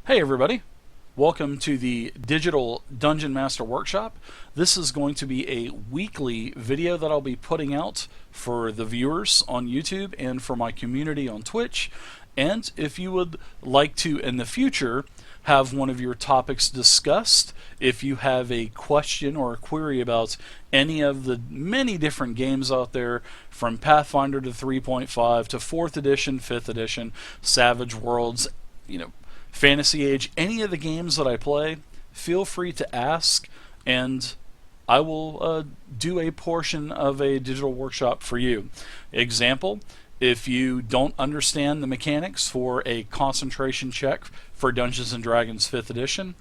Hey everybody, welcome to the Digital Dungeon Master Workshop. This is going to be a weekly video that I'll be putting out for the viewers on YouTube and for my community on Twitch. And if you would like to, in the future, have one of your topics discussed, if you have a question or a query about any of the many different games out there, from Pathfinder to 3.5 to 4th edition, 5th edition, Savage Worlds, Fantasy Age, any of the games that I play, feel free to ask, and I will do a portion of a digital workshop for you. Example, if you don't understand the mechanics for a concentration check for Dungeons & Dragons 5th edition,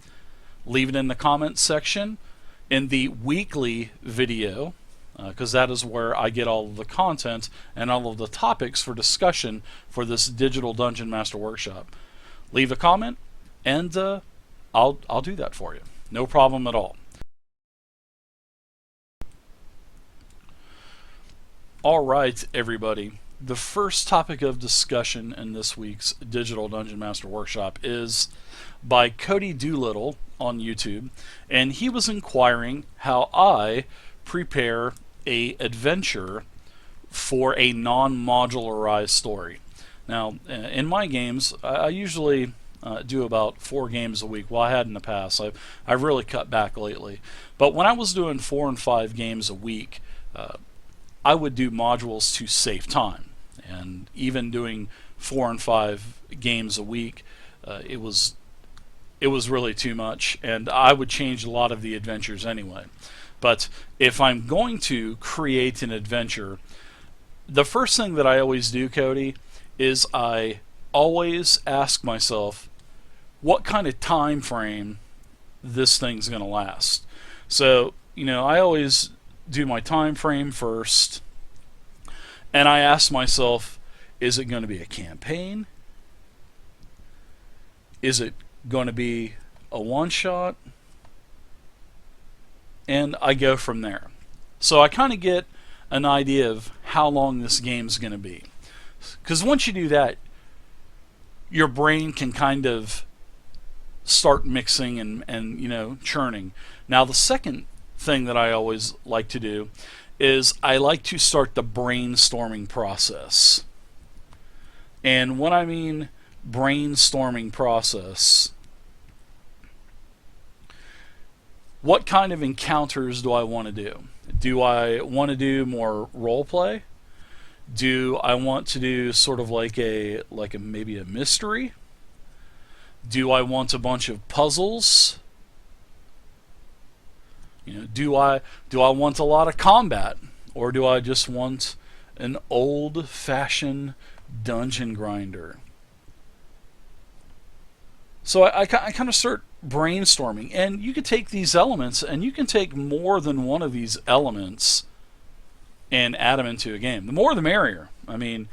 leave it in the comments section in the weekly video, because that is where I get all of the content and all of the topics for discussion for this Digital Dungeon Master Workshop. Leave a comment, and I'll do that for you. No problem at all. All right, everybody. The first topic of discussion in this week's Digital Dungeon Master Workshop is by Cody Doolittle on YouTube, and he was inquiring how I prepare a adventure for a non-modularized story. Now, in my games, I usually do about 4 games a week. Well, I had in the past. I've really cut back lately. But when I was doing 4 and 5 games a week, I would do modules to save time. And even doing 4 and 5 games a week, it was really too much, and I would change a lot of the adventures anyway. But if I'm going to create an adventure, the first thing that I always do, Cody, is I always ask myself what kind of time frame this thing's going to last. So, I always do my time frame first, and I ask myself, is it going to be a campaign? Is it going to be a one-shot? And I go from there. So I kind of get an idea of how long this game's going to be. Because once you do that, your brain can kind of start mixing and churning. Now, the second thing that I always like to do is I like to start the brainstorming process. And when I mean brainstorming process, what kind of encounters do I want to do? Do I want to do more role play? Do I want to do sort of like a maybe a mystery? Do I want a bunch of puzzles? Do I want a lot of combat, or do I just want an old-fashioned dungeon grinder? So I kind of start brainstorming, and you could take these elements, and you can take more than one of these elements and add them into a game. The more the merrier. I mean,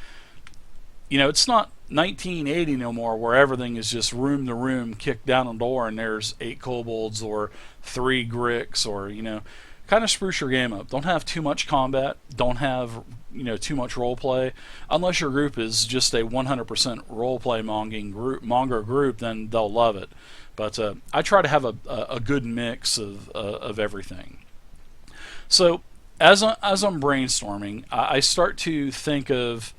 it's not 1980 no more where everything is just room to room, kick down a door and there's 8 kobolds or 3 gricks, or kind of spruce your game up. Don't have too much combat, don't have too much role play. Unless your group is just a 100% role play monger group, then they'll love it. But I try to have a good mix of everything. So as I'm brainstorming, I start to think of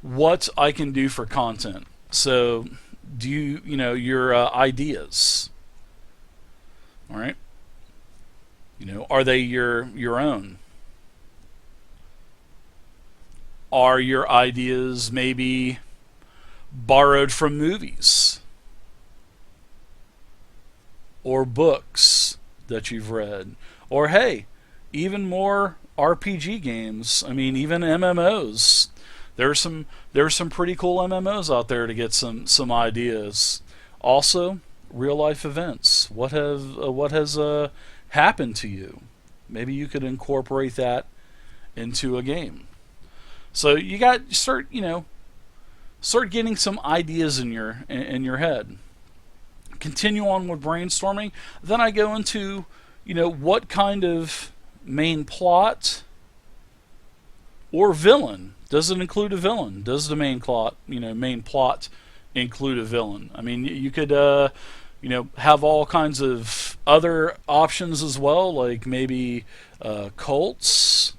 what I can do for content. So, do your ideas? All right. Are they your own? Are your ideas maybe borrowed from movies or books that you've read? Or hey, even more RPG games. I mean, even MMOs. There's some pretty cool MMOs out there to get some ideas. Also, real life events. What has happened to you? Maybe you could incorporate that into a game. So you start getting some ideas in your head. Continue on with brainstorming. Then I go into what kind of main plot or villain. Does it include a villain? Does the main plot include a villain. I mean, you could have all kinds of other options as well, like maybe cults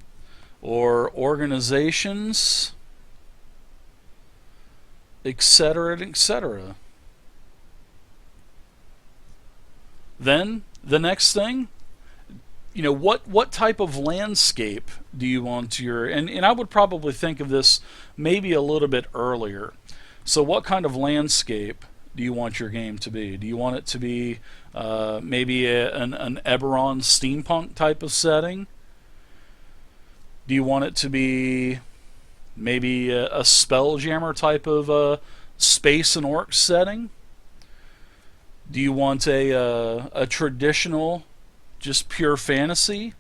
or organizations, etc., etc. Then the next thing, what type of landscape do you want your, and I would probably think of this maybe a little bit earlier. So what kind of landscape do you want your game to be? Do you want it to be maybe an Eberron steampunk type of setting? Do you want it to be maybe a Spelljammer type of space and orc setting? Do you want a traditional, just pure fantasy?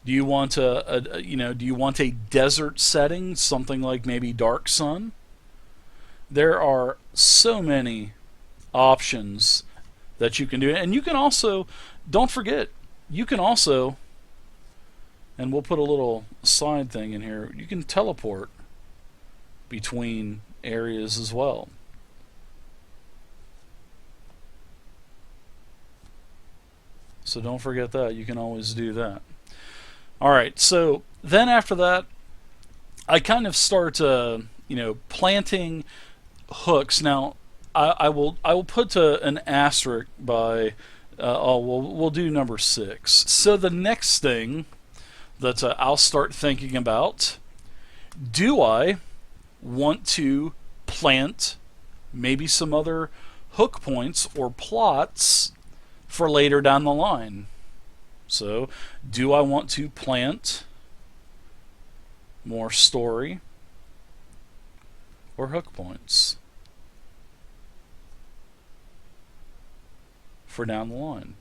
Do you want do you want a desert setting, something like maybe Dark Sun? There are so many options that you can do, and you can also, don't forget, you can also, and we'll put a little side thing in here, you can teleport between areas as well. So don't forget that. You can always do that. Alright, so then after that, I kind of start, planting hooks. Now, I will put an asterisk by, we'll do number 6. So the next thing that I'll start thinking about, do I want to plant maybe some other hook points or plots for later down the line? So, do I want to plant more story or hook points for down the line?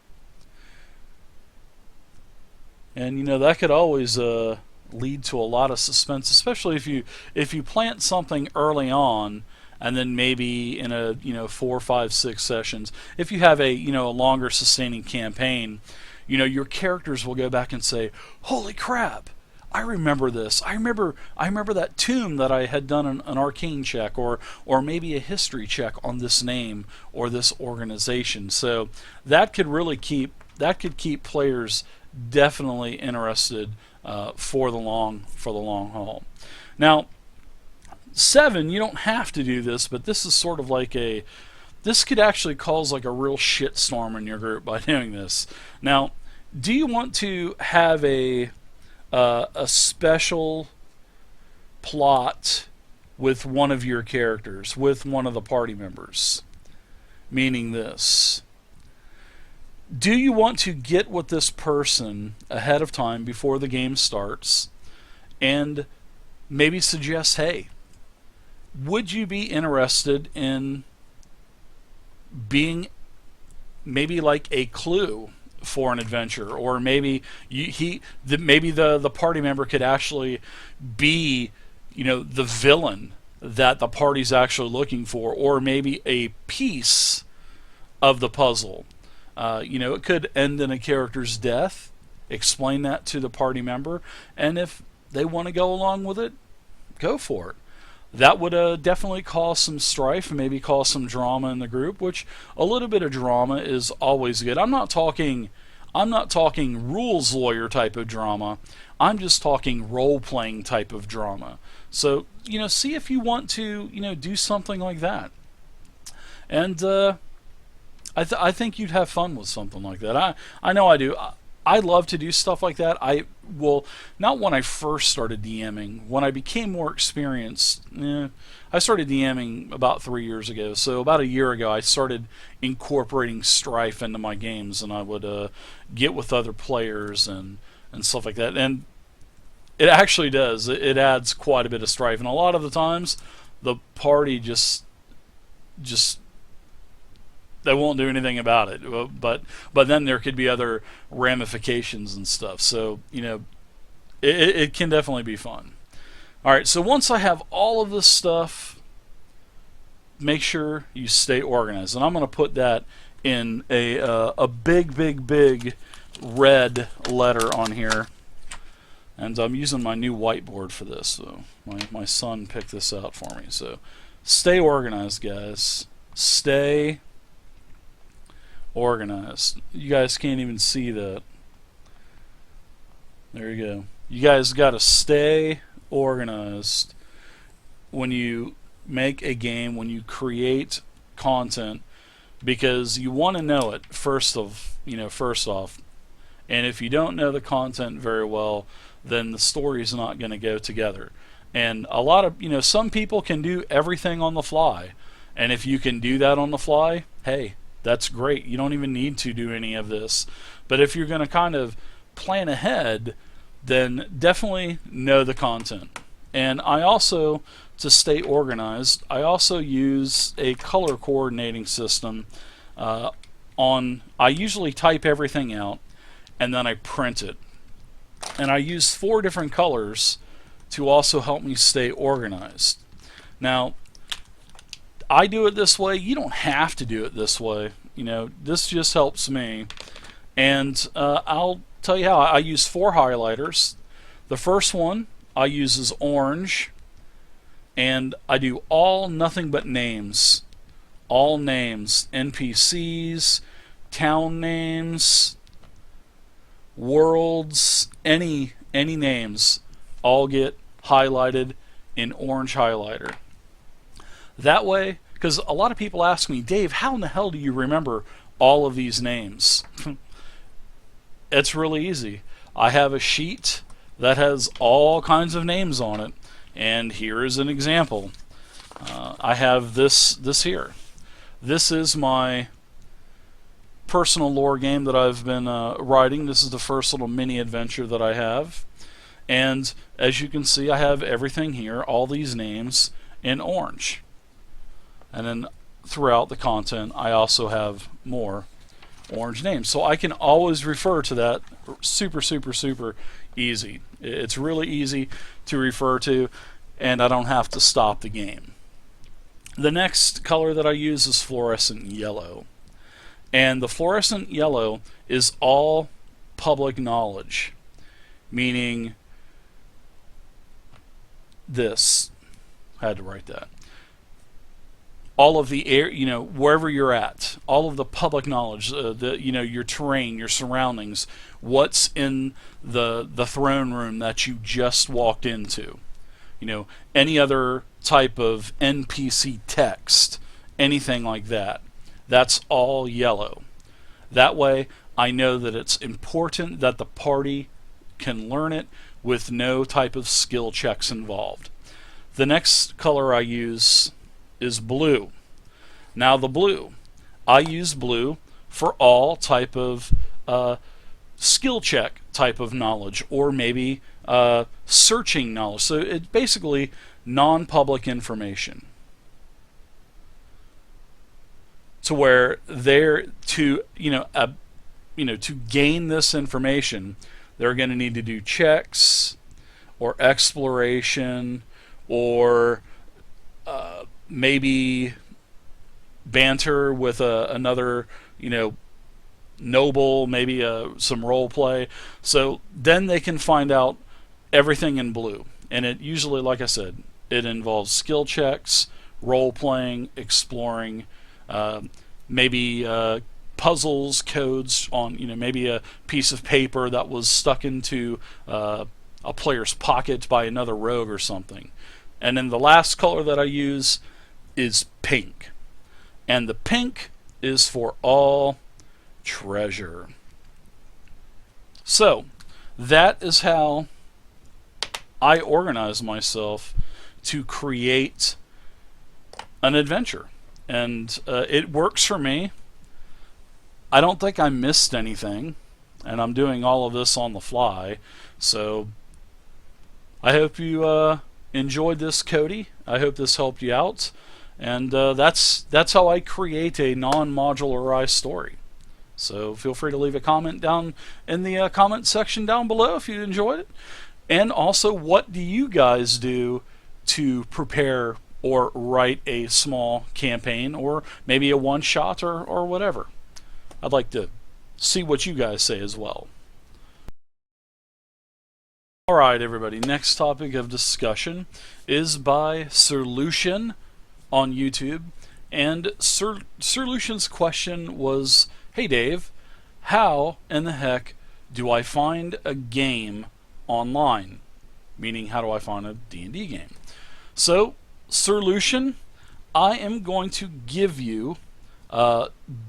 And that could always lead to a lot of suspense, especially if you plant something early on, and then maybe in a 4, 5, 6 sessions, if you have a a longer sustaining campaign, your characters will go back and say, "Holy crap! I remember this. I remember that tomb that I had done an arcane check or maybe a history check on this name or this organization." So that could keep players definitely interested for the long haul. Now, 7, you don't have to do this, but this is sort of like this could actually cause like a real shitstorm in your group by doing this. Now, do you want to have a special plot with one of your characters, with one of the party members? Meaning this. Do you want to get with this person ahead of time before the game starts and maybe suggest, hey, would you be interested in being maybe like a clue for an adventure, or maybe maybe the party member could actually be the villain that the party's actually looking for, or maybe a piece of the puzzle. It could end in a character's death. Explain that to the party member, and if they want to go along with it, go for it. That would definitely cause some strife and maybe cause some drama in the group, which a little bit of drama is always good. I'm not talking rules lawyer type of drama. I'm just talking role-playing type of drama. So, see if you want to, do something like that. And I think you'd have fun with something like that. I know I do. I love to do stuff like that. Not when I first started DMing. When I became more experienced, I started DMing about 3 years ago. So about a year ago, I started incorporating strife into my games, and I would get with other players and stuff like that. And it actually does. It adds quite a bit of strife. And a lot of the times, the party just they won't do anything about it. But then there could be other ramifications and stuff. So, it can definitely be fun. Alright, so once I have all of this stuff, make sure you stay organized. And I'm going to put that in a big red letter on here. And I'm using my new whiteboard for this, so my son picked this out for me. So stay organized, guys. Stay organized. You guys can't even see that. There you go. You guys got to stay organized when you make a game, when you create content, because you want to know it first off. And if you don't know the content very well, then the story's not going to go together. And a lot of, some people can do everything on the fly. And if you can do that on the fly, hey, that's great. You don't even need to do any of this. But if you're going to kind of plan ahead, then definitely know the content. And I also, to stay organized, I also use a color coordinating system. I usually type everything out and then I print it. And I use 4 different colors to also help me stay organized. Now, I do it this way. You don't have to do it this way. This just helps me. And I'll tell you how. I use 4 highlighters. The first one I use is orange. And I do all nothing but names. All names. NPCs, town names, worlds, any names all get highlighted in orange highlighter. That way, because a lot of people ask me, Dave, how in the hell do you remember all of these names? It's really easy. I have a sheet that has all kinds of names on it, and here is an example. I have this here. This is my personal lore game that I've been writing. This is the first little mini adventure that I have. And as you can see, I have everything here, all these names in orange. And then throughout the content, I also have more orange names. So I can always refer to that. Super, super, super easy. It's really easy to refer to, and I don't have to stop the game. The next color that I use is Fluorescent Yellow. And the Fluorescent Yellow is all public knowledge, meaning this. I had to write that. All of the air, wherever you're at, all of the public knowledge, your terrain, your surroundings, what's in the throne room that you just walked into. Any other type of NPC text, anything like that. That's all yellow. That way, I know that it's important that the party can learn it with no type of skill checks involved. The next color I use is blue. Now the blue, I use blue for all type of skill check type of knowledge, or maybe searching knowledge. So it's basically non-public information. To where they're to gain this information, they're going to need to do checks or exploration or maybe banter with another noble, maybe some role play. So then they can find out everything in blue, and it usually, like I said, it involves skill checks, role playing, exploring. Maybe puzzles, codes on, maybe a piece of paper that was stuck into a player's pocket by another rogue or something. And then the last color that I use is pink. And the pink is for all treasure. So, that is how I organize myself to create an adventure. And it works for me. I don't think I missed anything, and I'm doing all of this on the fly. So I hope you enjoyed this, Cody. I hope this helped you out. And that's how I create a non-modularized story. So feel free to leave a comment down in the comment section down below if you enjoyed it. And also, what do you guys do to prepare or write a small campaign, or maybe a one-shot, or whatever? I'd like to see what you guys say as well. Alright, everybody, next topic of discussion is by Solution on YouTube. And Solution's question was, hey Dave, how in the heck do I find a game online? Meaning, how do I find a D&D game? So, Solution, I am going to give you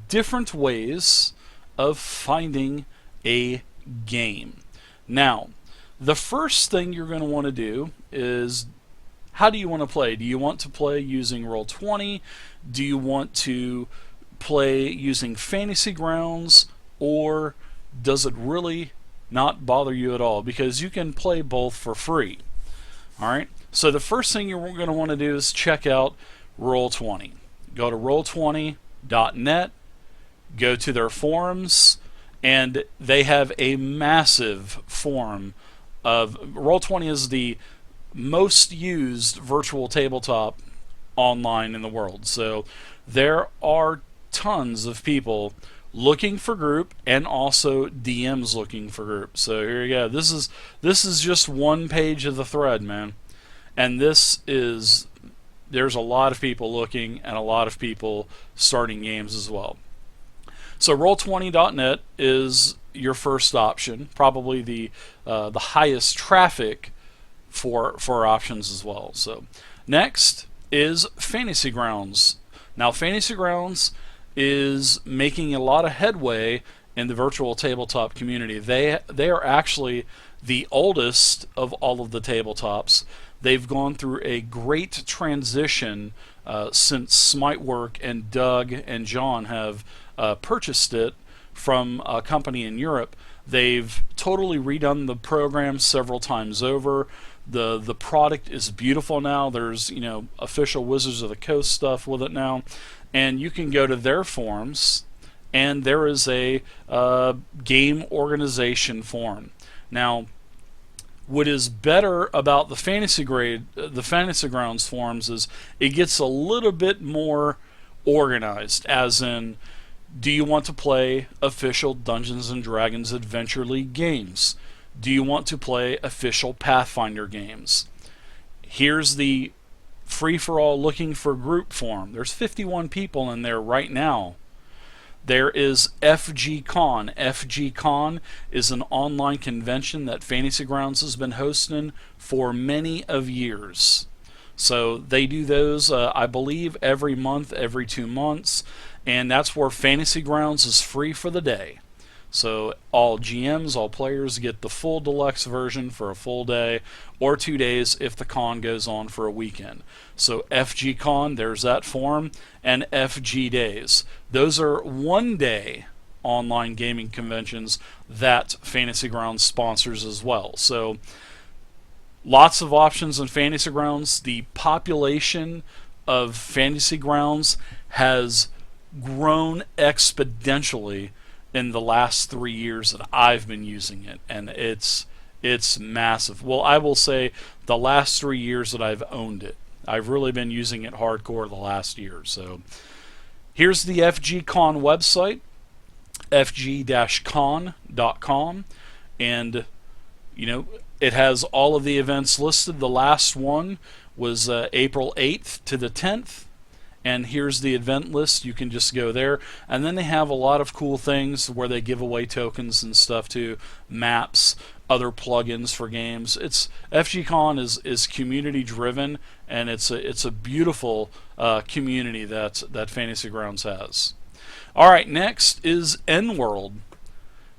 different ways of finding a game. Now, the first thing you're going to want to do is, how do you want to play? Do you want to play using Roll20? Do you want to play using Fantasy Grounds? Or does it really not bother you at all? Because you can play both for free. Alright, so the first thing you're going to want to do is check out Roll20. Go to roll20.net, go to their forums, and they have a massive forum of Roll20 is the most used virtual tabletop online in the world. So there are tons of people looking for group and also DMs looking for group. So here you go. This is just one page of the thread, man. And there's a lot of people looking and a lot of people starting games as well. So roll20.net is your first option, probably the highest traffic for options as well. So next is Fantasy Grounds. Now Fantasy Grounds is making a lot of headway in the virtual tabletop community. They are actually the oldest of all of the tabletops. They've gone through a great transition since Smitework and Doug and John have purchased it from a company in Europe. They've totally redone the program several times over. The product is beautiful now. There's official Wizards of the Coast stuff with it now, and you can go to their forums, and there is a game organization forum. Now, what is better about the Fantasy Grounds forums is it gets a little bit more organized, as in, do you want to play official Dungeons and Dragons Adventure League games? Do you want to play official Pathfinder games? Here's the free-for-all looking for group forum. There's 51 people in there right now. There is FGCon. FGCon is an online convention that Fantasy Grounds has been hosting for many of years. So they do those, I believe, every month, every 2 months, and that's where Fantasy Grounds is free for the day. So all GMs, all players get the full deluxe version for a full day or 2 days if the con goes on for a weekend. So FGCon, there's that forum, and FG Days. Those are 1 day online gaming conventions that Fantasy Grounds sponsors as well. So lots of options in Fantasy Grounds. The population of Fantasy Grounds has grown exponentially in the last 3 years that I've been using it, and it's massive. Well, I will say the last 3 years that I've owned it. I've really been using it hardcore the last year. So here's the FGCon website, fg-con.com, and it has all of the events listed. The last one was April 8th to the 10th. And here's the event list. You can just go there. And then they have a lot of cool things where they give away tokens and stuff too, maps, other plugins for games. FGCon is community driven, and it's a beautiful community that Fantasy Grounds has. All right, next is NWorld.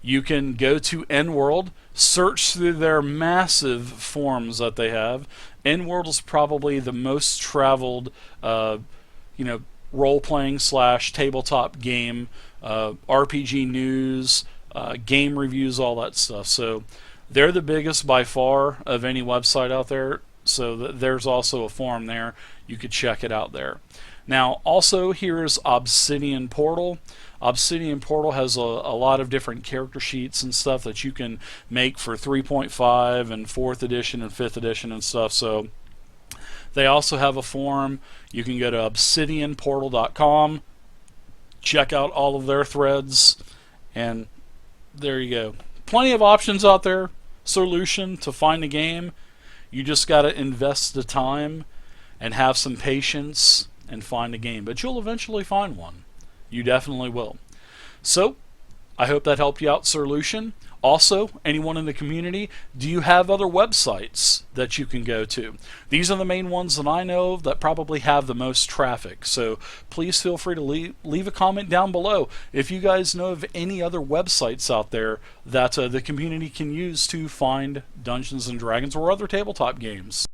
You can go to NWorld, search through their massive forums that they have. NWorld is probably the most traveled role-playing / tabletop game, RPG news, game reviews, all that stuff. So they're the biggest by far of any website out there. So there's also a forum there. You could check it out there. Now, also here's Obsidian Portal. Obsidian Portal has a lot of different character sheets and stuff that you can make for 3.5 and 4th edition and 5th edition and stuff. So they also have a forum. You can go to obsidianportal.com, check out all of their threads, and there you go. Plenty of options out there. solution to find a game. You just got to invest the time and have some patience and find a game. But you'll eventually find one. You definitely will. So, I hope that helped you out, Sir Lucian. Also, anyone in the community, do you have other websites that you can go to? These are the main ones that I know of that probably have the most traffic. So please feel free to leave a comment down below if you guys know of any other websites out there that the community can use to find Dungeons & Dragons or other tabletop games.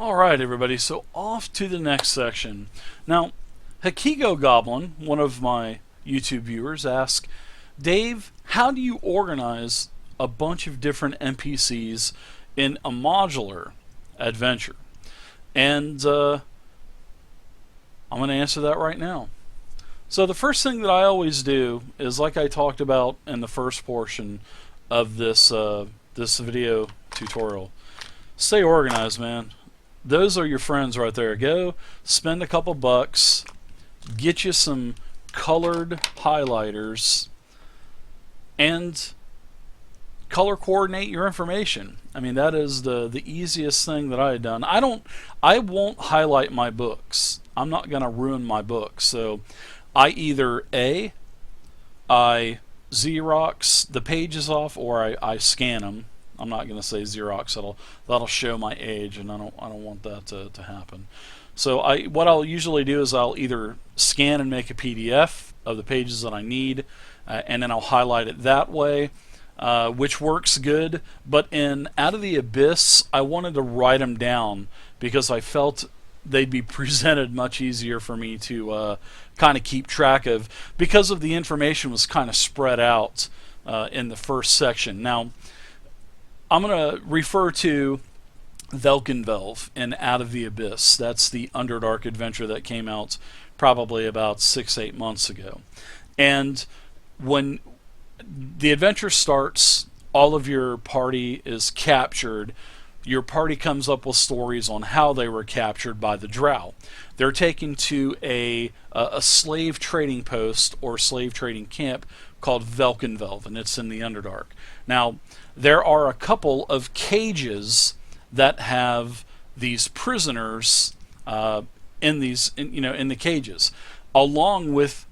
Alright everybody, so off to the next section. Now, Hakigo Goblin, one of my YouTube viewers, asked, Dave, how do you organize a bunch of different NPCs in a modular adventure? And I'm going to answer that right now. So the first thing that I always do is, like I talked about in the first portion of this this video tutorial, stay organized, man. Those are your friends right there. Go spend a couple bucks, get you some colored highlighters, and color coordinate your information. I mean, that is the easiest thing that I had done. I won't highlight my books. I'm not going to ruin my books. So I either I Xerox the pages off, or I scan them. I'm not going to say Xerox. That'll show my age, and I don't want that to happen. So what I'll usually do is I'll either scan and make a PDF of the pages that I need, and then I'll highlight it that way, which works good. But in Out of the Abyss, I wanted to write them down because I felt they'd be presented much easier for me to kind of keep track of, because of the information was kind of spread out in the first section. Now, I'm going to refer to Velkenvelv in Out of the Abyss. That's the Underdark adventure that came out probably about 6-8 months ago. And when the adventure starts, all of your party is captured. Your party comes up with stories on how they were captured by the Drow. They're taken to a slave trading post or slave trading camp called Velkenvelv, and it's in the Underdark. Now, there are a couple of cages that have these prisoners in the cages, along with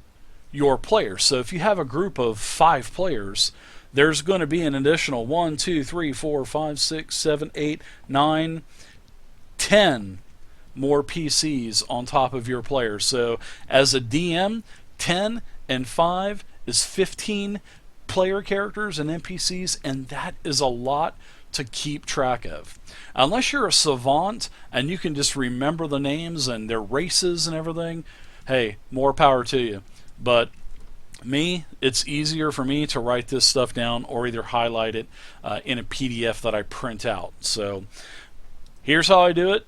your players. So if you have a group of 5 players, there's going to be an additional 1, 2, 3, 4, 5, 6, 7, 8, 9, 10 more PCs on top of your players. So as a DM, 10 and 5 is 15 player characters and NPCs, and that is a lot to keep track of. Unless you're a savant and you can just remember the names and their races and everything, hey, more power to you. But me, it's easier for me to write this stuff down or either highlight it in a PDF that I print out. So here's how I do it.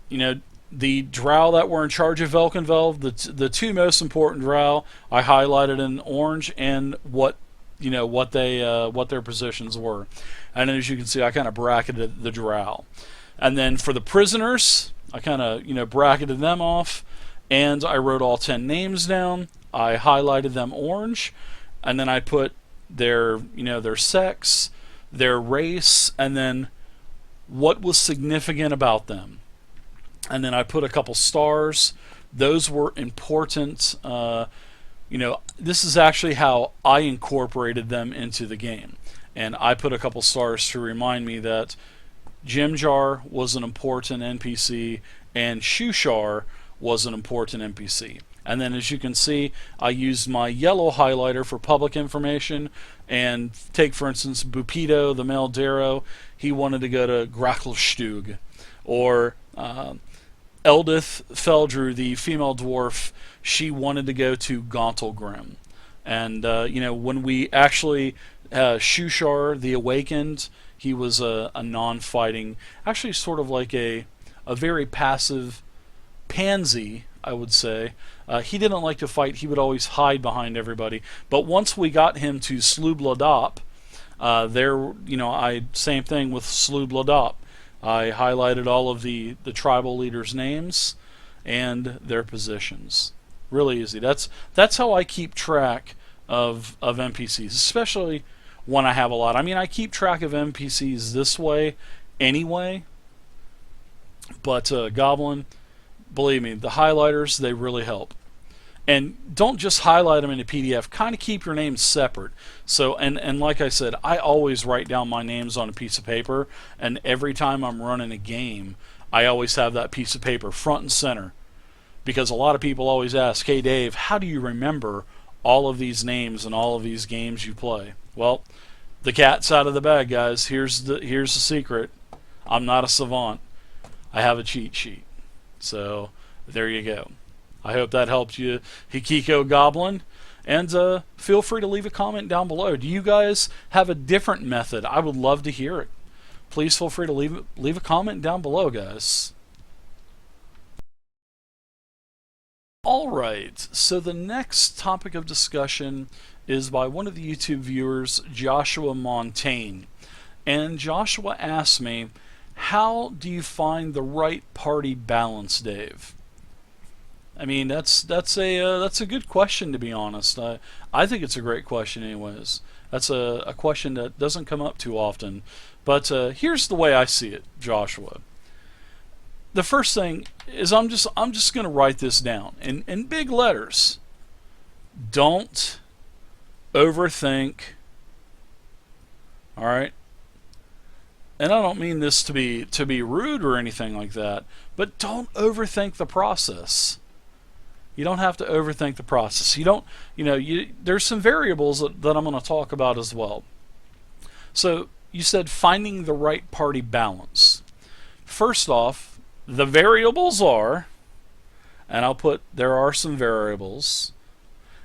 You know, the Drow that were in charge of Velkenvelv, the 2 most important Drow, I highlighted in orange, and what their positions were. And as you can see, I kind of bracketed the Drow. And then for the prisoners, I kind of bracketed them off, and I wrote all 10 names down. I highlighted them orange, and then I put their sex, their race, and then what was significant about them. And then I put a couple stars. Those were important. This is actually how I incorporated them into the game. And I put a couple stars to remind me that Jimjar was an important NPC and Shushar was an important NPC. And then, as you can see, I used my yellow highlighter for public information. And take, for instance, Bupito, the male Darrow. He wanted to go to Gracklstug. Or Eldith Feldrew, the female dwarf, she wanted to go to Gauntlgrim. And, when we actually, Shushar, the Awakened, he was a non-fighting, actually sort of like a very passive pansy, I would say. He didn't like to fight. He would always hide behind everybody. But once we got him to Slubladop, same thing with Slubladop. I highlighted all of the tribal leaders' names and their positions. Really easy. That's how I keep track of NPCs, especially when I have a lot. I mean, I keep track of NPCs this way anyway, but Goblin, believe me, the highlighters, they really help. And don't just highlight them in a PDF. Kind of keep your names separate. So, and like I said, I always write down my names on a piece of paper, and every time I'm running a game, I always have that piece of paper front and center. Because a lot of people always ask, hey Dave, how do you remember all of these names and all of these games you play? Well, the cat's out of the bag, guys. Here's the secret. I'm not a savant. I have a cheat sheet. So there you go. I hope that helped you, Hikiko Goblin. And feel free to leave a comment down below. Do you guys have a different method? I would love to hear it. Please feel free to leave a comment down below, guys. Alright, so the next topic of discussion is by one of the YouTube viewers, Joshua Montaigne. And Joshua asked me, how do you find the right party balance, Dave? I mean, that's a good question, to be honest. I think it's a great question, anyways. That's a question that doesn't come up too often. But here's the way I see it, Joshua. The first thing is I'm just going to write this down in big letters. Don't overthink. All right. And I don't mean this to be rude or anything like that, but don't overthink the process. You don't have to overthink the process. There's some variables that I'm going to talk about as well. So you said finding the right party balance. First off, the variables are, and I'll put there are some variables.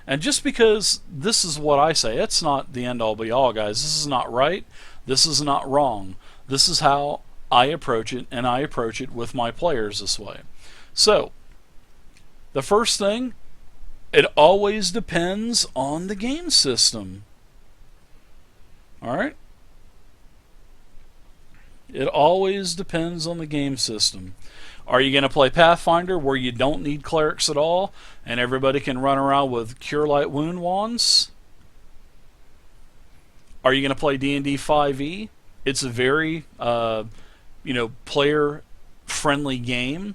And just because this is what I say, it's not the end all be all, guys. This is not right. This is not wrong. This is how I approach it, and I approach it with my players this way. So, the first thing, it always depends on the game system. Alright? It always depends on the game system. Are you going to play Pathfinder where you don't need clerics at all and everybody can run around with Cure Light Wound wands? Are you going to play D&D 5e? It's a very player friendly game.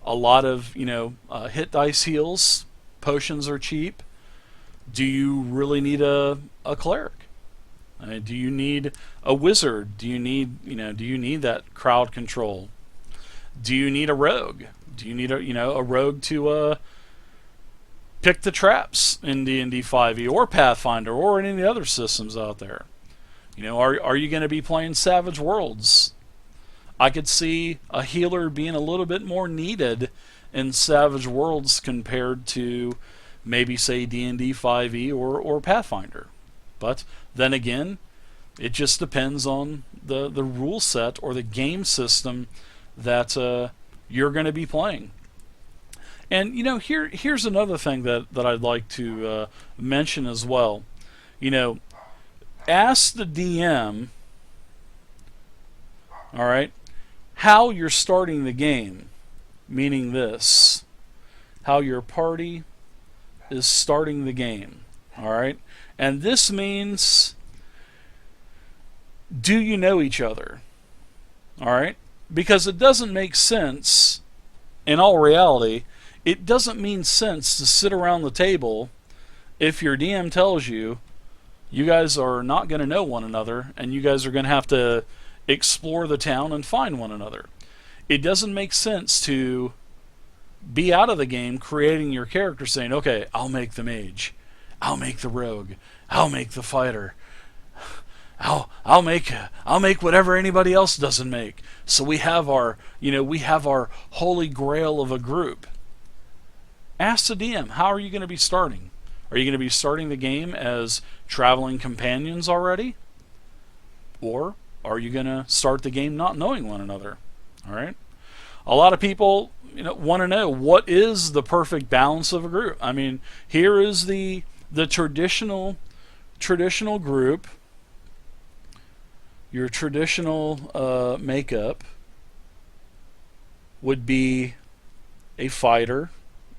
A lot of hit dice heals. Potions are cheap. Do you really need a cleric? Do you need a wizard? Do you need that crowd control? Do you need a rogue? Do you need a rogue to pick the traps in D&D 5e or Pathfinder or any of the other systems out there? Are you going to be playing Savage Worlds? I could see a healer being a little bit more needed in Savage Worlds compared to maybe say D&D 5e or Pathfinder. But then again, it just depends on the rule set or the game system that you're going to be playing. And here's another thing that I'd like to mention as well. Ask the DM, all right, how you're starting the game, meaning this, how your party is starting the game, all right? And this means, do you know each other, all right? Because it doesn't make sense, in all reality, it doesn't mean sense to sit around the table if your DM tells you you guys are not going to know one another and you guys are going to have to explore the town and find one another. It doesn't make sense to be out of the game creating your character saying, okay, I'll make the mage, I'll make the rogue, I'll make the fighter, I'll make whatever anybody else doesn't make. So we have our holy grail of a group. Ask the DM, how are you going to be starting? Are you going to be starting the game as traveling companions already? Or are you going to start the game not knowing one another? All right. A lot of people want to know, what is the perfect balance of a group? I mean, here is the traditional group. Your traditional makeup would be a fighter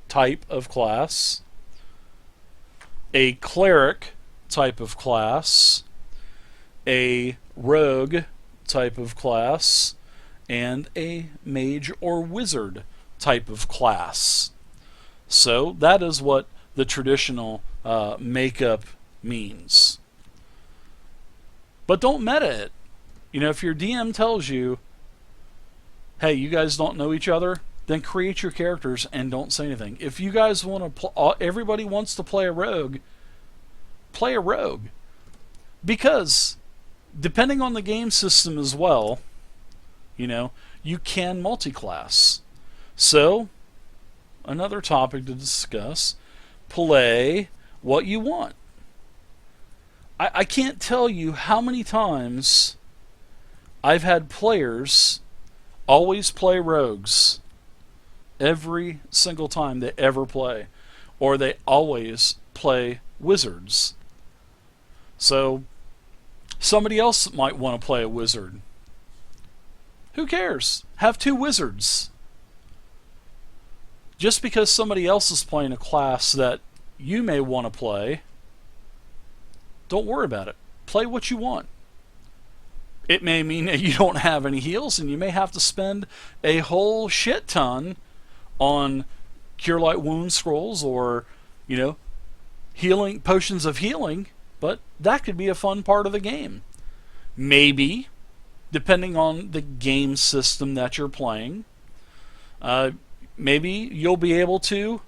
type of class, a cleric type of class, a rogue type of class, and a mage or wizard type of class. So that is what the traditional makeup means. But don't meta it. You know, if your DM tells you, hey, you guys don't know each other, then create your characters and don't say anything. If you guys want to, everybody wants to play a rogue, play a rogue. Because, depending on the game system as well, you know, you can multi-class. So, another topic to discuss, play what you want. I can't tell you how many times I've had players always play rogues every single time they ever play, or they always play wizards. So somebody else might want to play a wizard. Who cares? Have two wizards. Just because somebody else is playing a class that you may want to play, don't worry about it. Play what you want. It may mean that you don't have any heals, and you may have to spend a whole shit ton on Cure Light Wound scrolls or, you know, healing potions of healing, but that could be a fun part of the game. Maybe, depending on the game system that you're playing, maybe you'll be able to,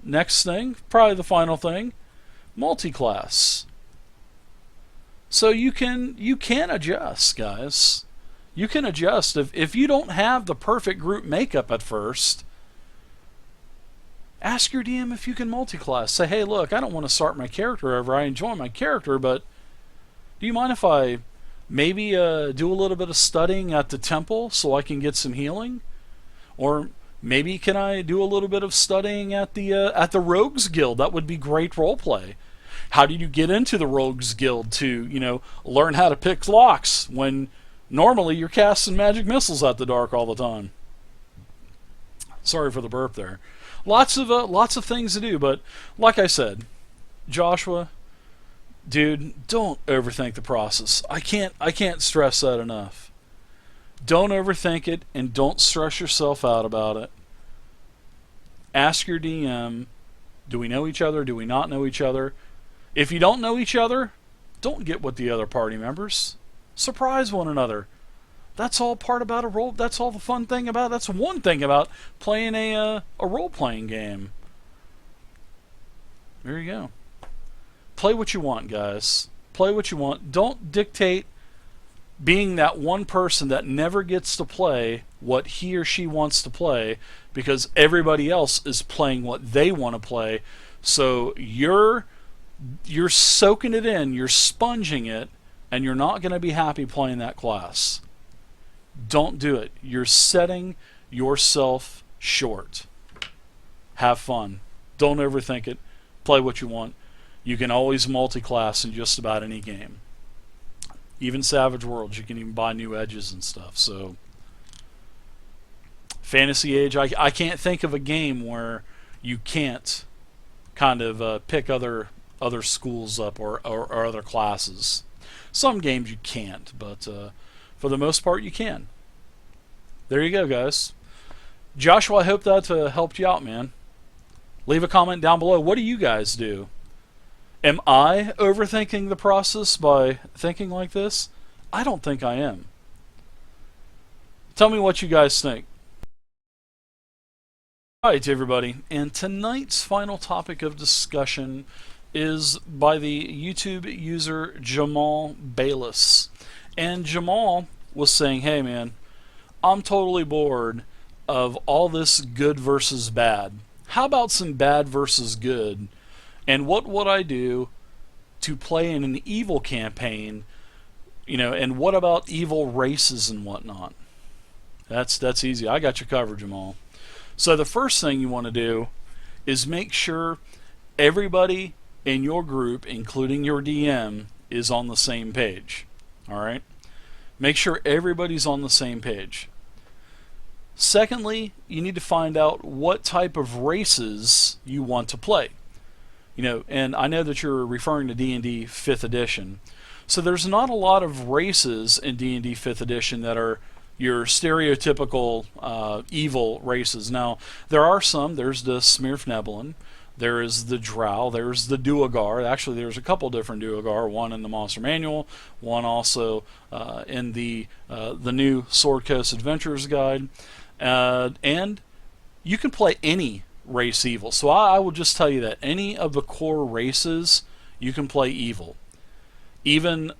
next thing, probably the final thing, multi-class. So you can adjust, guys. You can adjust. If you don't have the perfect group makeup at first, ask your DM if you can multi-class. Say, hey, look, I don't want to start my character over. I enjoy my character, but do you mind if I maybe do a little bit of studying at the temple so I can get some healing? Or maybe can I do a little bit of studying at the Rogues Guild? That would be great roleplay. How did you get into the Rogues Guild to, you know, learn how to pick locks when normally you're casting magic missiles at the dark all the time? Sorry for the burp there. Lots of things to do, but like I said, Joshua, dude, don't overthink the process. I can't stress that enough. Don't overthink it, and don't stress yourself out about it. Ask your DM, do we know each other? Do we not know each other? If you don't know each other, don't get with the other party members. Surprise one another. That's all part about a role. That's all the fun thing about. That's one thing about playing a role-playing game. There you go. Play what you want, guys. Play what you want. Don't dictate being that one person that never gets to play what he or she wants to play because everybody else is playing what they want to play. So you're soaking it in, you're sponging it, and you're not going to be happy playing that class. Don't do it. You're setting yourself short. Have fun. Don't overthink it. Play what you want. You can always multi-class in just about any game. Even Savage Worlds, you can even buy new edges and stuff. So, Fantasy Age, I can't think of a game where you can't kind of pick other schools up or other classes. Some games you can't, but for the most part you can. There you go, guys. Joshua, I hope that helped you out, man. Leave a comment down below. What do you guys do? Am I overthinking the process by thinking like this? I don't think I am. Tell me what you guys think. Alright, everybody, and tonight's final topic of discussion is by the YouTube user Jamal Bayless. And Jamal was saying, hey man, I'm totally bored of all this good versus bad. How about some bad versus good? And what would I do to play in an evil campaign? You know, and what about evil races and whatnot? That's easy. I got you covered, Jamal. So the first thing you want to do is make sure everybody in your group, including your DM, is on the same page. Alright? Make sure everybody's on the same page. Secondly, you need to find out what type of races you want to play. You know, and I know that you're referring to D&D 5th edition. So there's not a lot of races in D&D 5th edition that are your stereotypical evil races. Now, there are some. There's the Smirfneblin. There is the Drow. There's the Duergar. Actually, there's a couple different Duergar. One in the Monster Manual. One also in the new Sword Coast Adventurers Guide. And you can play any race evil. So I will just tell you that any of the core races, you can play evil. Even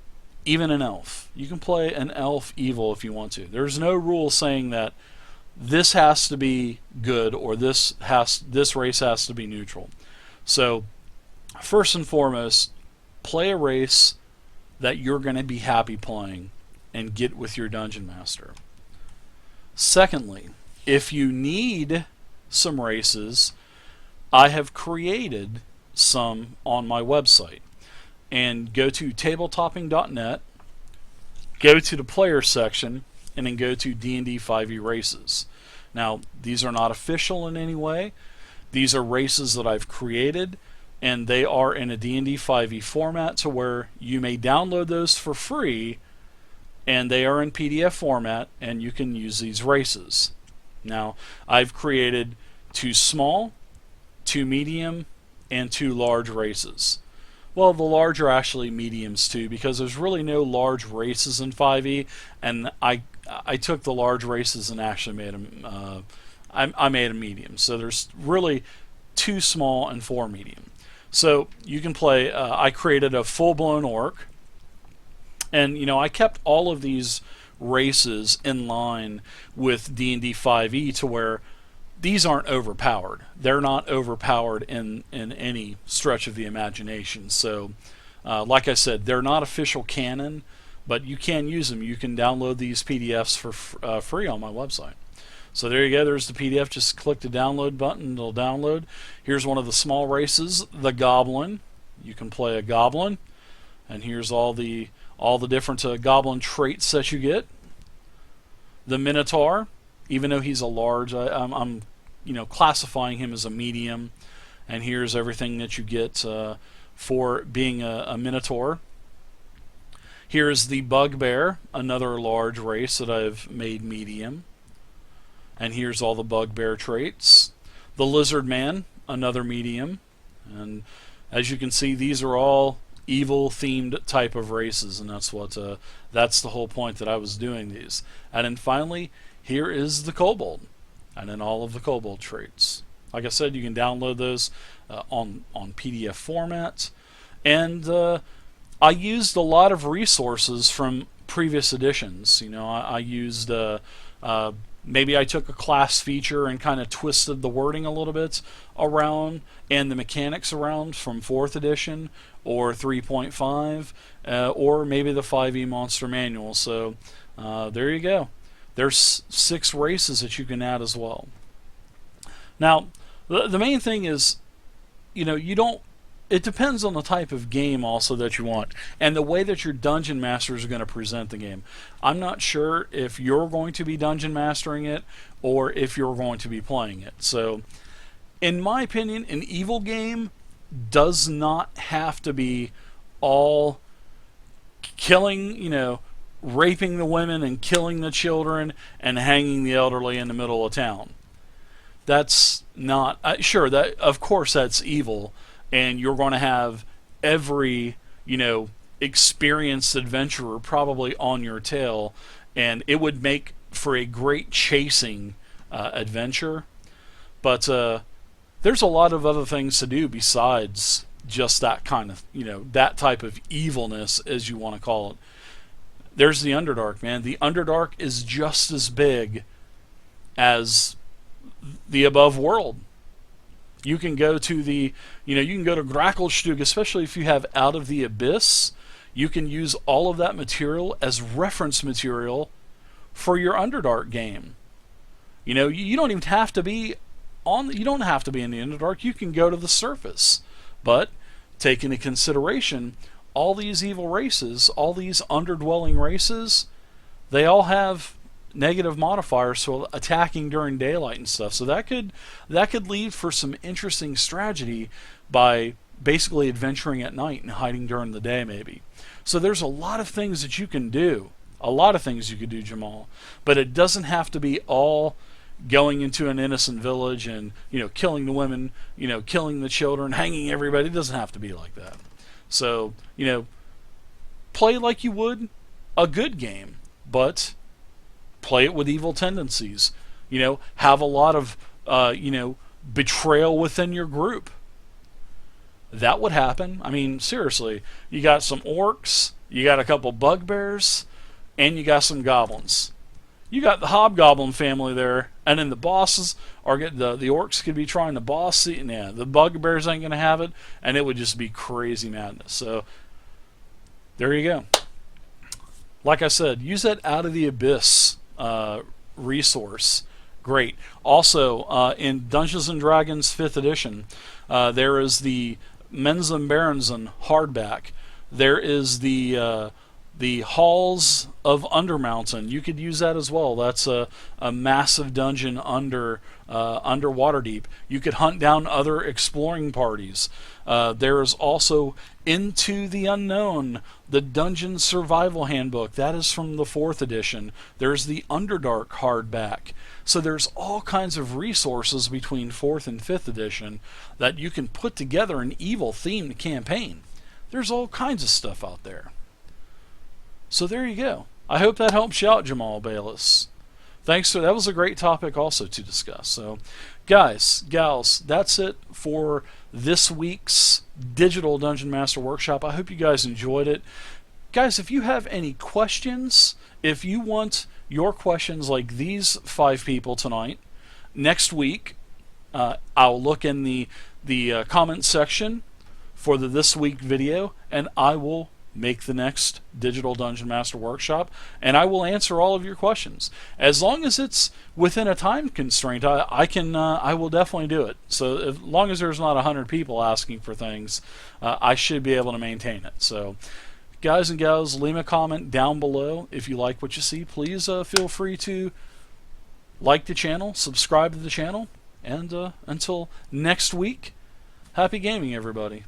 an elf. You can play an elf evil if you want to. There's no rule saying that this has to be good or this race has to be neutral. So first and foremost, play a race that you're going to be happy playing and get with your dungeon master. Secondly, if you need some races, I have created some on my website. And go to tabletopping.net, go to the player section, and then go to D&D 5e races. Now, these are not official in any way. These are races that I've created, and they are in a D&D 5e format to where you may download those for free, and they are in PDF format, and you can use these races. Now, I've created 2 small, 2 medium, and 2 large races. Well, the large are actually mediums too, because there's really no large races in 5e, and I took the large races and actually made them. I made them medium. So there's really 2 small and 4 medium. So you can play. I created a full-blown orc, and I kept all of these races in line with D&D 5e to where these aren't overpowered. They're not overpowered in any stretch of the imagination. So, like I said, they're not official canon, but you can use them. You can download these PDFs for free on my website. So there you go. There's the PDF. Just click the download button. It'll download. Here's one of the small races, the Goblin. You can play a Goblin, and here's all the different Goblin traits that you get. The Minotaur. Even though he's a large, I'm classifying him as a medium, and here's everything that you get for being a Minotaur. Here's the Bugbear, another large race that I've made medium, and here's all the Bugbear traits. The Lizard Man, another medium, and as you can see, these are all evil-themed type of races, and that's the whole point that I was doing these. And then finally, here is the Kobold, and then all of the Kobold traits. Like I said, you can download those on PDF format. And I used a lot of resources from previous editions. I used, maybe I took a class feature and kind of twisted the wording a little bit around and the mechanics around from 4th edition or 3.5, or maybe the 5e Monster Manual. So there you go. There's 6 races that you can add as well. Now, the main thing is, it depends on the type of game also that you want and the way that your dungeon masters are going to present the game. I'm not sure if you're going to be dungeon mastering it or if you're going to be playing it. So, in my opinion, an evil game does not have to be all killing, raping the women and killing the children and hanging the elderly in the middle of town. That's not sure that of course that's evil, and you're going to have every experienced adventurer probably on your tail, and it would make for a great chasing adventure. But there's a lot of other things to do besides just that kind of that type of evilness, as you want to call it. There's the Underdark, man. The Underdark is just as big as the above world. You can go to you can go to Grackelstug, especially if you have Out of the Abyss. You can use all of that material as reference material for your Underdark game. You don't even have to be you don't have to be in the Underdark. You can go to the surface. But take into consideration all these evil races, all these underdwelling races, they all have negative modifiers for attacking during daylight and stuff. So that could lead for some interesting strategy by basically adventuring at night and hiding during the day maybe. So there's a lot of things that you can do. A lot of things you could do, Jamal. But it doesn't have to be all going into an innocent village and, killing the women, killing the children, hanging everybody. It doesn't have to be like that. So, play like you would a good game, but play it with evil tendencies. Have a lot of, betrayal within your group. That would happen. I mean, seriously, you got some orcs, you got a couple bugbears, and you got some goblins. You got the hobgoblin family there, and then the bosses are the orcs could be trying to boss the bugbears ain't gonna have it, and it would just be crazy madness. So there you go. Like I said, use that Out of the Abyss resource. Great. Also, in Dungeons and Dragons 5th edition, there is the Menzen Berenzen hardback. There is the Halls of Undermountain. You could use that as well. That's a massive dungeon under Waterdeep. You could hunt down other exploring parties. There is also Into the Unknown, the Dungeon Survival Handbook. That is from the 4th edition. There's the Underdark hardback. So there's all kinds of resources between 4th and 5th edition that you can put together an evil-themed campaign. There's all kinds of stuff out there. So there you go. I hope that helps you out, Jamal Bayless. Thanks. That was a great topic also to discuss. So, guys, gals, that's it for this week's Digital Dungeon Master Workshop. I hope you guys enjoyed it. Guys, if you have any questions, if you want your questions like these 5 people tonight, next week, I'll look in the comment section for the This Week video, and I will make the next Digital Dungeon Master Workshop, and I will answer all of your questions. As long as it's within a time constraint, I will definitely do it. So as long as there's not 100 people asking for things, I should be able to maintain it. So guys and gals, leave a comment down below if you like what you see. Please feel free to like the channel, subscribe to the channel, and until next week, happy gaming, everybody.